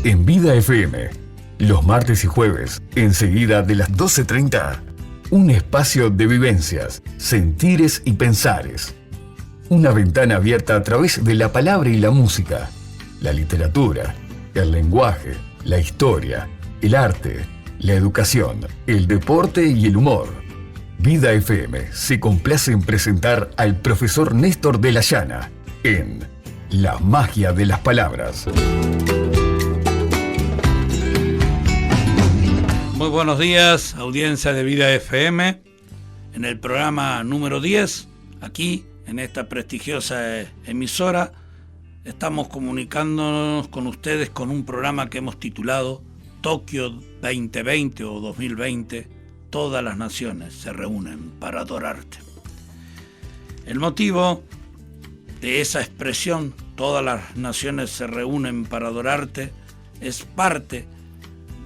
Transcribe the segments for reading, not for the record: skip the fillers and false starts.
en Vida FM. Los martes y jueves, enseguida de las 12:30. Un espacio de vivencias, sentires y pensares. Una ventana abierta a través de la palabra y la música, la literatura, el lenguaje, la historia, el arte, la educación, el deporte y el humor. Vida FM se complace en presentar al profesor Néstor de la Llana en La magia de las palabras. Muy buenos días, audiencia de Vida FM, en el programa número 10, aquí en esta prestigiosa emisora, estamos comunicándonos con ustedes con un programa que hemos titulado Tokio 2020 o 2020, todas las naciones se reúnen para adorarte. El motivo de esa expresión, todas las naciones se reúnen para adorarte, es parte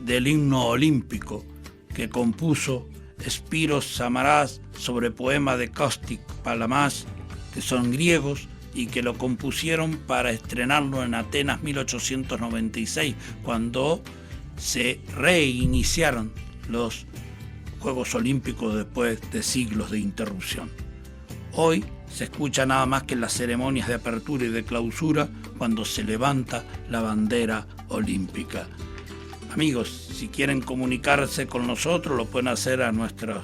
del himno olímpico que compuso Spyros Samaras sobre poema de Kostik Palamas, que son griegos y que lo compusieron para estrenarlo en Atenas 1896, cuando se reiniciaron los Juegos Olímpicos después de siglos de interrupción. Hoy se escucha nada más que en las ceremonias de apertura y de clausura cuando se levanta la bandera olímpica. Amigos, si quieren comunicarse con nosotros, lo pueden hacer a nuestras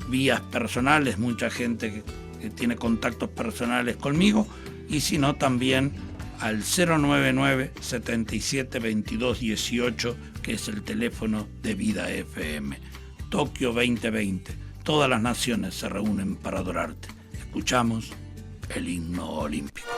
vías personales, mucha gente que tiene contactos personales conmigo, y si no, también al 099 77 22 18, que es el teléfono de Vida FM. Tokio 2020, todas las naciones se reúnen para adorarte. Escuchamos el himno olímpico.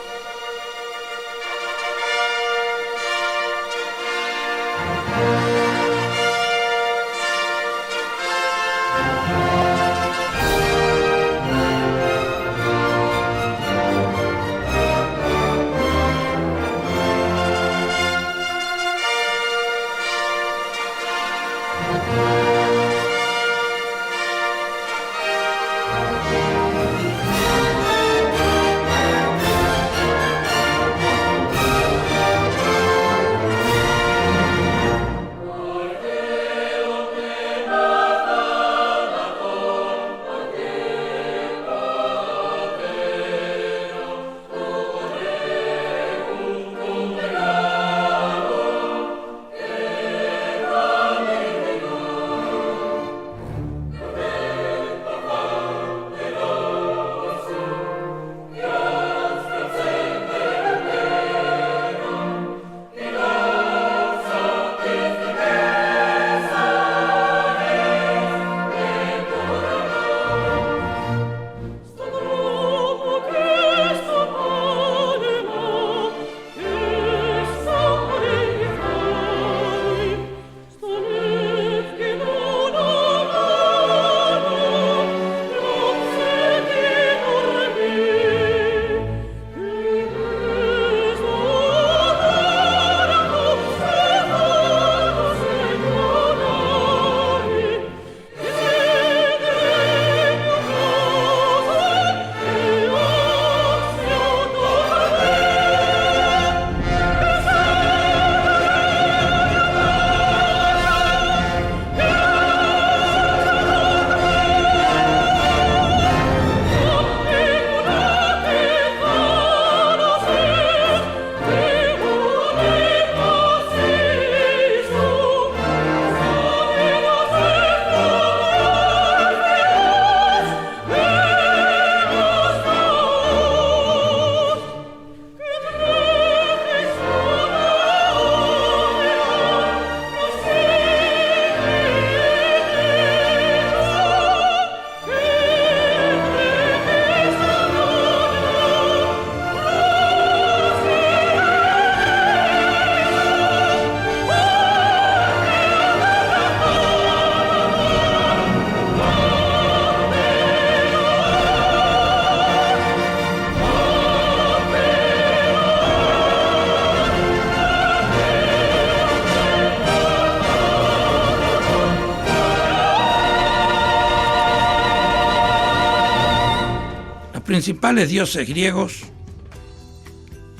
principales dioses griegos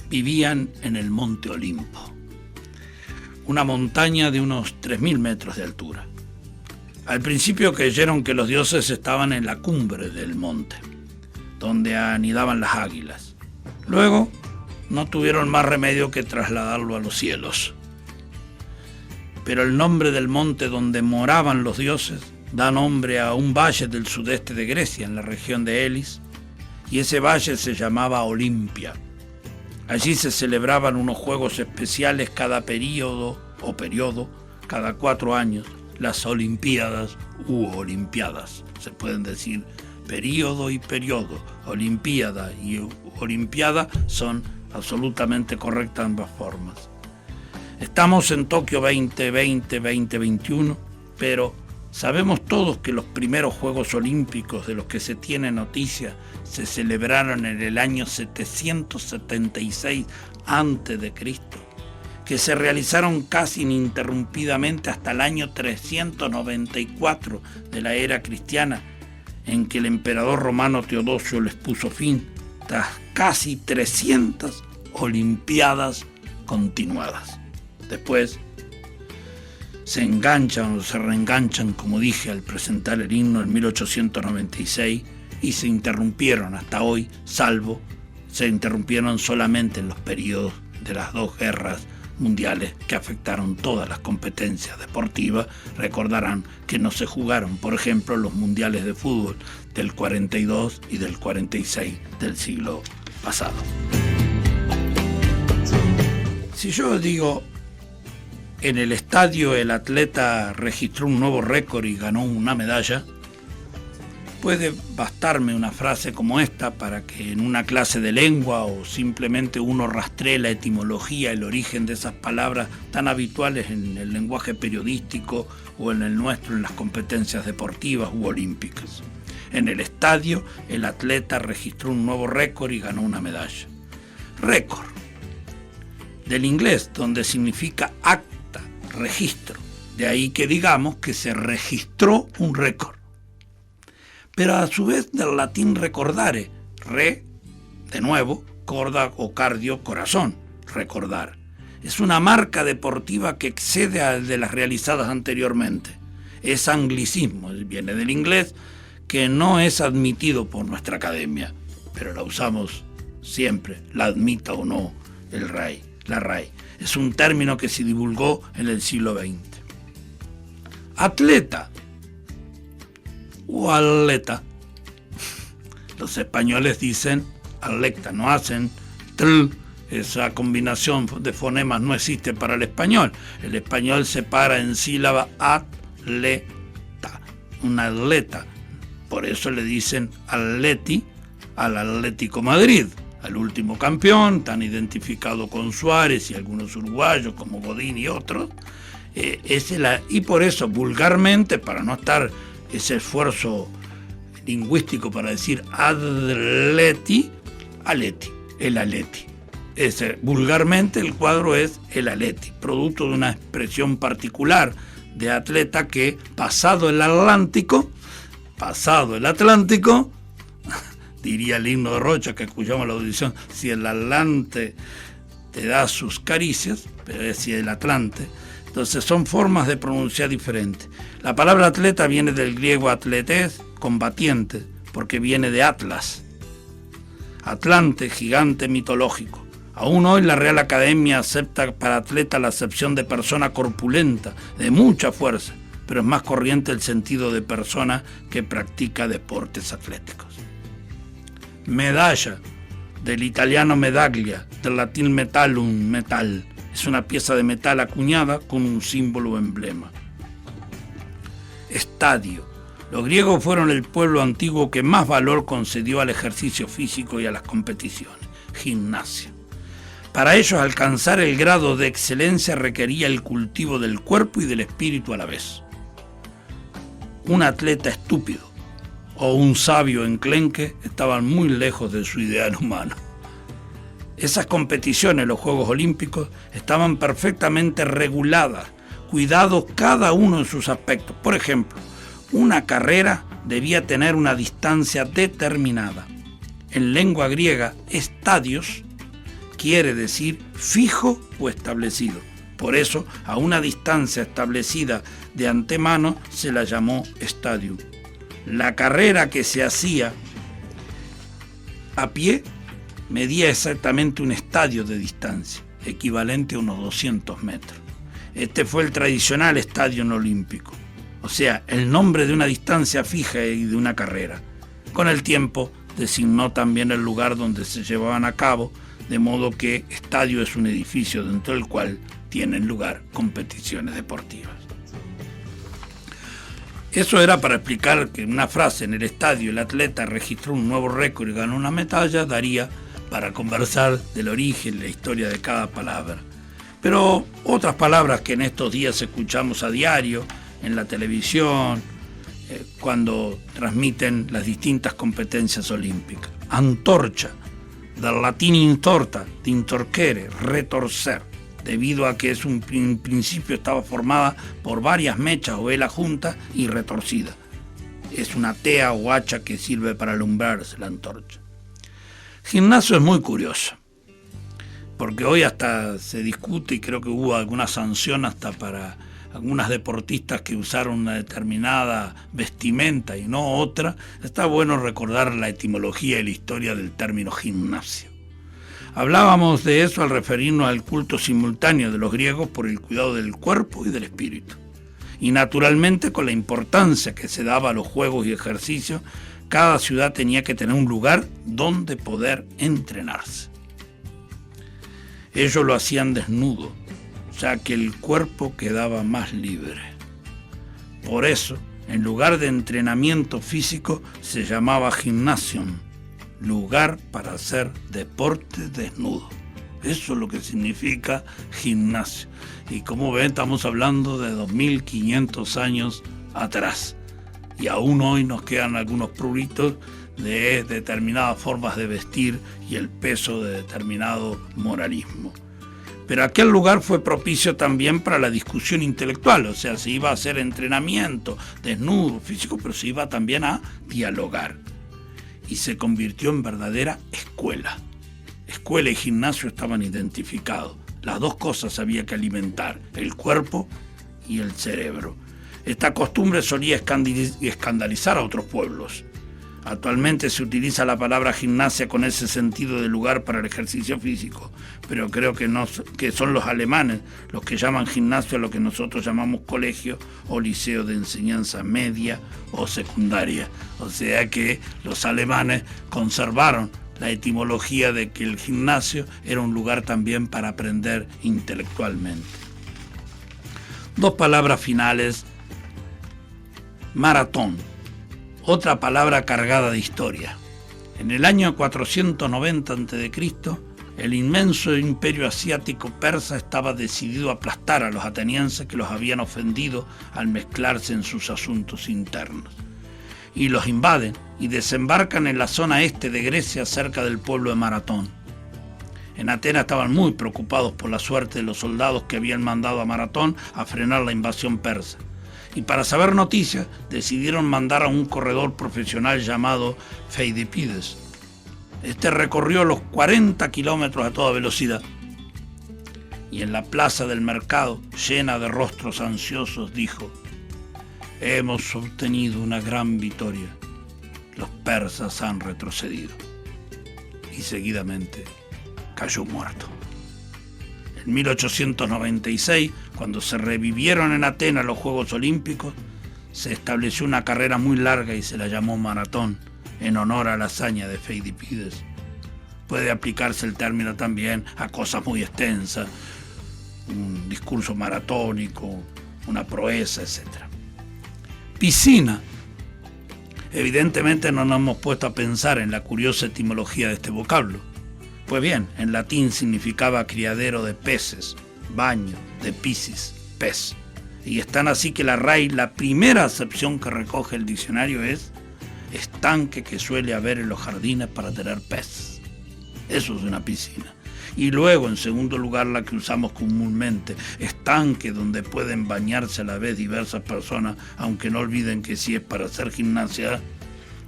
vivían en el monte Olimpo. una montaña de unos 3.000 metros de altura. Al principio creyeron que los dioses estaban en la cumbre del monte, donde anidaban las águilas. Luego no tuvieron más remedio que trasladarlo a los cielos. Pero el nombre del monte donde moraban los dioses da nombre a un valle del sudeste de Grecia, en la región de Elis, y ese valle se llamaba Olimpia. Allí se celebraban unos juegos especiales cada periodo, cada 4 años, las Olimpiadas u Olimpiadas. Se pueden decir período y periodo, Olimpiada y Olimpiada son absolutamente correctas ambas formas. Estamos en Tokio 2020-2021, pero sabemos todos que los primeros Juegos Olímpicos de los que se tiene noticia se celebraron en el año 776 a.C., que se realizaron casi ininterrumpidamente hasta el año 394 de la era cristiana, en que el emperador romano Teodosio les puso fin tras casi 300 olimpiadas continuadas. Después se enganchan o se reenganchan, como dije al presentar el himno en 1896, y se interrumpieron hasta hoy, salvo se interrumpieron solamente en los periodos de las 2 guerras mundiales que afectaron todas las competencias deportivas. Recordarán que no se jugaron, por ejemplo, los mundiales de fútbol del 42 y del 46 del siglo pasado. Si yo digo, en el estadio el atleta registró un nuevo récord y ganó una medalla, puede bastarme una frase como esta para que en una clase de lengua o simplemente uno rastree la etimología, el origen de esas palabras tan habituales en el lenguaje periodístico o en el nuestro en las competencias deportivas u olímpicas. En el estadio, el atleta registró un nuevo récord y ganó una medalla. Récord, del inglés, donde significa acta, registro. De ahí que digamos que se registró un récord. Pero a su vez del latín recordare, de nuevo, corda o cardio, corazón, recordar. Es una marca deportiva que excede al de las realizadas anteriormente. Es anglicismo, viene del inglés, que no es admitido por nuestra academia, pero la usamos siempre, la admita o no la RAI. Es un término que se divulgó en el siglo XX. Atleta o atleta. Los españoles dicen atleta, no hacen tl. Esa combinación de fonemas no existe para el español. El español separa en sílaba atleta, un atleta. Por eso le dicen atleti al Atlético Madrid, al último campeón, tan identificado con Suárez y algunos uruguayos como Godín y otros. Y por eso vulgarmente, para no estar ese esfuerzo lingüístico para decir atleti, el Atleti. Vulgarmente el cuadro es el Atleti, producto de una expresión particular de atleta que pasado el Atlántico, diría el himno de Rocha que escuchamos en la audición, si el Atlante te da sus caricias, pero es si el Atlante. Entonces son formas de pronunciar diferentes. La palabra atleta viene del griego atletes, combatiente, porque viene de Atlas. Atlante, gigante mitológico. Aún hoy la Real Academia acepta para atleta la acepción de persona corpulenta, de mucha fuerza, pero es más corriente el sentido de persona que practica deportes atléticos. Medalla, del italiano medaglia, del latín metallum, metal. Es una pieza de metal acuñada con un símbolo o emblema. Estadio. Los griegos fueron el pueblo antiguo que más valor concedió al ejercicio físico y a las competiciones. Gimnasia. Para ellos alcanzar el grado de excelencia requería el cultivo del cuerpo y del espíritu a la vez. Un atleta estúpido o un sabio enclenque estaban muy lejos de su ideal humano. Esas competiciones, los Juegos Olímpicos, estaban perfectamente reguladas, cuidados cada uno en sus aspectos. Por ejemplo, una carrera debía tener una distancia determinada. En lengua griega, estadios quiere decir fijo o establecido. Por eso, a una distancia establecida de antemano se la llamó estadio. La carrera que se hacía a pie medía exactamente un estadio de distancia, equivalente a unos 200 metros. Este fue el tradicional estadio olímpico, o sea, el nombre de una distancia fija y de una carrera. Con el tiempo designó también el lugar donde se llevaban a cabo, de modo que estadio es un edificio dentro del cual tienen lugar competiciones deportivas. Eso era para explicar que una frase: en el estadio el atleta registró un nuevo récord y ganó una medalla, daría para conversar del origen, la historia de cada palabra. Pero otras palabras que en estos días escuchamos a diario en la televisión, cuando transmiten las distintas competencias olímpicas. Antorcha, del latín intorta, de intorquere, retorcer, debido a que en principio estaba formada por varias mechas o velas juntas y retorcida. Es una tea o hacha que sirve para alumbrarse la antorcha. Gimnasio es muy curioso, porque hoy hasta se discute, y creo que hubo alguna sanción hasta para algunas deportistas que usaron una determinada vestimenta y no otra. Está bueno recordar la etimología y la historia del término gimnasio. Hablábamos de eso al referirnos al culto simultáneo de los griegos por el cuidado del cuerpo y del espíritu. Y naturalmente, con la importancia que se daba a los juegos y ejercicios, cada ciudad tenía que tener un lugar donde poder entrenarse. Ellos lo hacían desnudo, ya que el cuerpo quedaba más libre. Por eso, en lugar de entrenamiento físico, se llamaba gymnasium, lugar para hacer deporte desnudo. Eso es lo que significa gimnasio. Y como ven, estamos hablando de 2500 años atrás. Y aún hoy nos quedan algunos pruritos de determinadas formas de vestir y el peso de determinado moralismo. Pero aquel lugar fue propicio también para la discusión intelectual, o sea, se iba a hacer entrenamiento desnudo, físico, pero se iba también a dialogar. Y se convirtió en verdadera escuela. Escuela y gimnasio estaban identificados. Las dos cosas había que alimentar, el cuerpo y el cerebro. Esta costumbre solía escandalizar a otros pueblos. Actualmente se utiliza la palabra gimnasia con ese sentido de lugar para el ejercicio físico, pero creo que son los alemanes los que llaman gimnasio a lo que nosotros llamamos colegio o liceo de enseñanza media o secundaria. O sea que los alemanes conservaron la etimología de que el gimnasio era un lugar también para aprender intelectualmente. Dos palabras finales. Maratón, otra palabra cargada de historia. En el año 490 a.C., el inmenso imperio asiático persa estaba decidido a aplastar a los atenienses que los habían ofendido al mezclarse en sus asuntos internos. Y los invaden y desembarcan en la zona este de Grecia, cerca del pueblo de Maratón. En Atenas estaban muy preocupados por la suerte de los soldados que habían mandado a Maratón a frenar la invasión persa. Y para saber noticias, decidieron mandar a un corredor profesional llamado Feidipides. Este recorrió los 40 kilómetros a toda velocidad. Y en la plaza del mercado, llena de rostros ansiosos, dijo: hemos obtenido una gran victoria. Los persas han retrocedido. Y seguidamente cayó muerto. En 1896, cuando se revivieron en Atenas los Juegos Olímpicos, se estableció una carrera muy larga y se la llamó maratón, en honor a la hazaña de Feidipides. Puede aplicarse el término también a cosas muy extensas, un discurso maratónico, una proeza, etc. Piscina. Evidentemente no nos hemos puesto a pensar en la curiosa etimología de este vocablo. Pues bien, en latín significaba criadero de peces, baño, de piscis, pez. Y es tan así que la primera acepción que recoge el diccionario es estanque que suele haber en los jardines para tener peces. Eso es una piscina. Y luego, en segundo lugar, la que usamos comúnmente, estanque donde pueden bañarse a la vez diversas personas, aunque no olviden que si es para hacer gimnasia,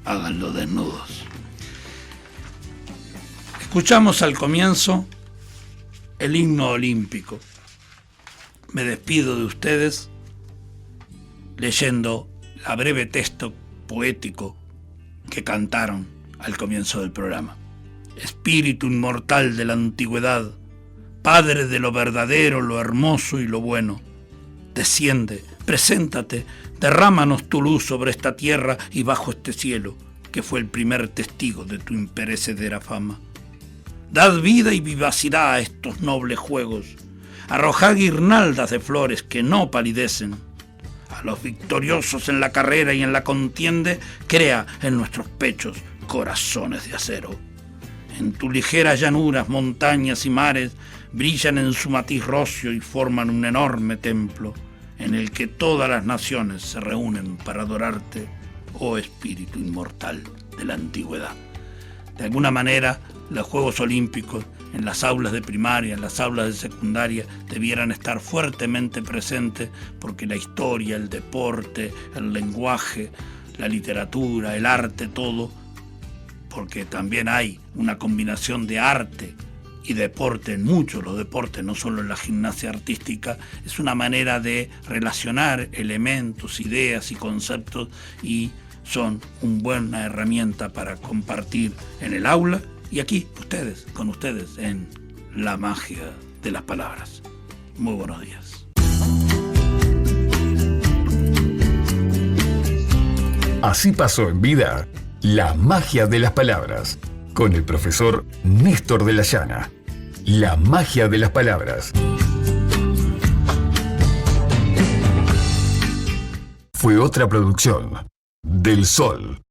háganlo desnudos. Escuchamos al comienzo el himno olímpico. me despido de ustedes leyendo la breve texto poético que cantaron al comienzo del programa. Espíritu inmortal de la antigüedad, Padre de lo verdadero, lo hermoso y lo bueno, desciende, preséntate, derrámanos tu luz sobre esta tierra y bajo este cielo, que fue el primer testigo de tu imperecedera fama. Dad vida y vivacidad a estos nobles juegos, arrojad guirnaldas de flores que no palidecen. A los victoriosos en la carrera y en la contiende, crea en nuestros pechos corazones de acero. En tus ligeras llanuras, montañas y mares brillan en su matiz rocio y forman un enorme templo en el que todas las naciones se reúnen para adorarte, oh espíritu inmortal de la antigüedad. De alguna manera, los Juegos Olímpicos en las aulas de primaria, en las aulas de secundaria, debieran estar fuertemente presentes porque la historia, el deporte, el lenguaje, la literatura, el arte, todo, porque también hay una combinación de arte y deporte en muchos los deportes, no solo en la gimnasia artística, es una manera de relacionar elementos, ideas y conceptos y son una buena herramienta para compartir en el aula y aquí con ustedes en la magia de las palabras. Muy buenos días. Así pasó en vida la magia de las palabras con el profesor Néstor de la Llana. La magia de las palabras. Fue otra producción del Sol.